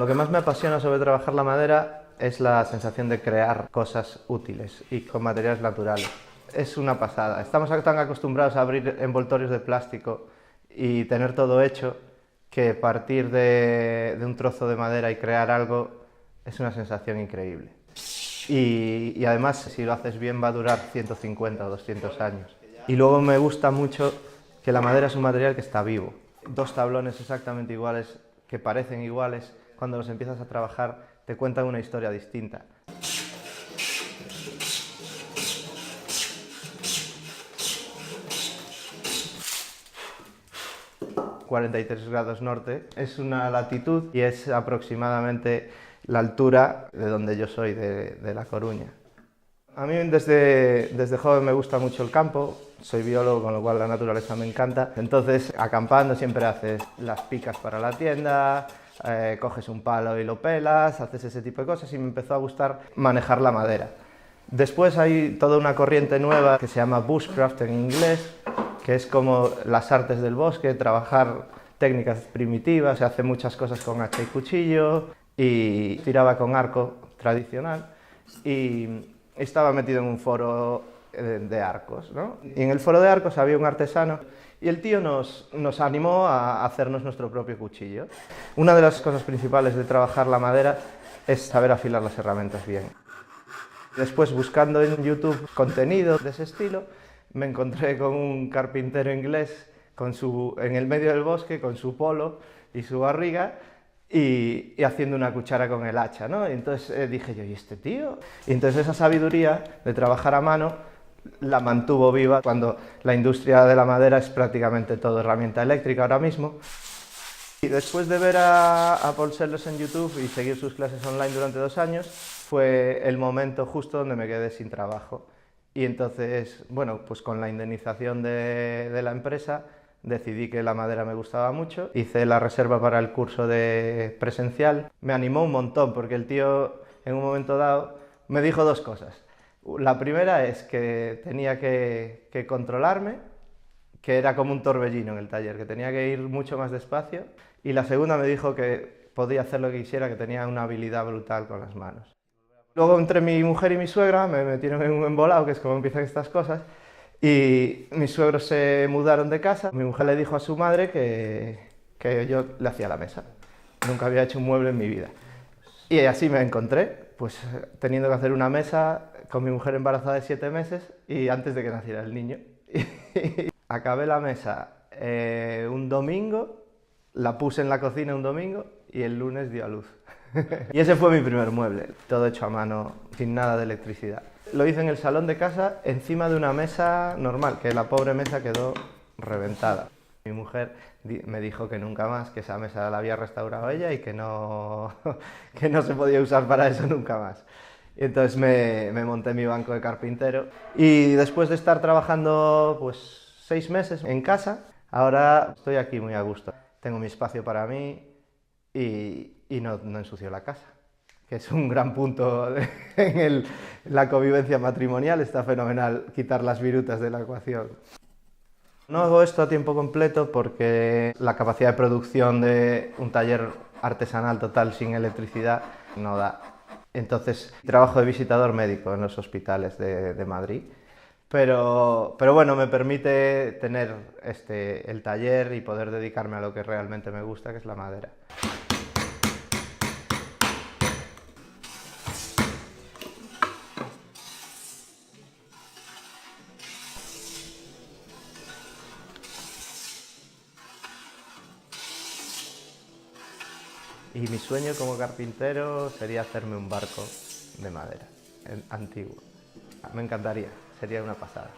Lo que más me apasiona sobre trabajar la madera es la sensación de crear cosas útiles y con materiales naturales. Es una pasada. Estamos tan acostumbrados a abrir envoltorios de plástico y tener todo hecho que partir de un trozo de madera y crear algo es una sensación increíble. Y además, si lo haces bien, va a durar 150 o 200 años. Y luego me gusta mucho que la madera es un material que está vivo. Dos tablones exactamente iguales, que parecen iguales, cuando los empiezas a trabajar te cuentan una historia distinta. ...43 grados norte, es una latitud y es aproximadamente la altura de donde yo soy, de La Coruña. A mí desde joven me gusta mucho el campo, soy biólogo, con lo cual la naturaleza me encanta. Entonces, acampando siempre haces las picas para la tienda, coges un palo y lo pelas, haces ese tipo de cosas y me empezó a gustar manejar la madera. Después hay toda una corriente nueva que se llama bushcraft en inglés, que es como las artes del bosque, trabajar técnicas primitivas, se hace muchas cosas con hacha y cuchillo y tiraba con arco tradicional y estaba metido en un foro de arcos, ¿no? Y en el foro de arcos había un artesano y el tío nos animó a hacernos nuestro propio cuchillo. Una de las cosas principales de trabajar la madera es saber afilar las herramientas bien. Después, buscando en YouTube contenido de ese estilo, me encontré con un carpintero inglés en el medio del bosque con su polo y su barriga y haciendo una cuchara con el hacha, ¿no? Y entonces dije yo, ¿y este tío? Y entonces esa sabiduría de trabajar a mano la mantuvo viva cuando la industria de la madera es prácticamente todo herramienta eléctrica ahora mismo. Y después de ver a Paul Sellers en YouTube y seguir sus clases online durante 2 años, fue el momento justo donde me quedé sin trabajo. Y entonces, bueno, pues con la indemnización de la empresa, decidí que la madera me gustaba mucho. Hice la reserva para el curso de presencial. Me animó un montón porque el tío, en un momento dado, me dijo 2 cosas. La primera es que tenía que controlarme, que era como un torbellino en el taller, que tenía que ir mucho más despacio. Y la segunda me dijo que podía hacer lo que quisiera, que tenía una habilidad brutal con las manos. Luego, entre mi mujer y mi suegra, me metieron en un embolado, que es como empiezan estas cosas, y mis suegros se mudaron de casa. Mi mujer le dijo a su madre que yo le hacía la mesa. Nunca había hecho un mueble en mi vida. Y así me encontré, pues teniendo que hacer una mesa con mi mujer embarazada de 7 meses y antes de que naciera el niño. Acabé la mesa un domingo, la puse en la cocina un domingo y el lunes dio a luz. Y ese fue mi primer mueble, todo hecho a mano, sin nada de electricidad. Lo hice en el salón de casa, encima de una mesa normal, que la pobre mesa quedó reventada. Mi mujer me dijo que nunca más, que esa mesa la había restaurado ella y que no se podía usar para eso nunca más. Y entonces me monté mi banco de carpintero y después de estar trabajando pues 6 meses en casa, ahora estoy aquí muy a gusto. Tengo mi espacio para mí y no ensucio la casa, que es un gran punto en la convivencia matrimonial. Está fenomenal quitar las virutas de la ecuación. No hago esto a tiempo completo porque la capacidad de producción de un taller artesanal total sin electricidad no da. Entonces trabajo de visitador médico en los hospitales de Madrid. Pero bueno, me permite tener el taller y poder dedicarme a lo que realmente me gusta, que es la madera. Y mi sueño como carpintero sería hacerme un barco de madera, antiguo. Me encantaría, sería una pasada.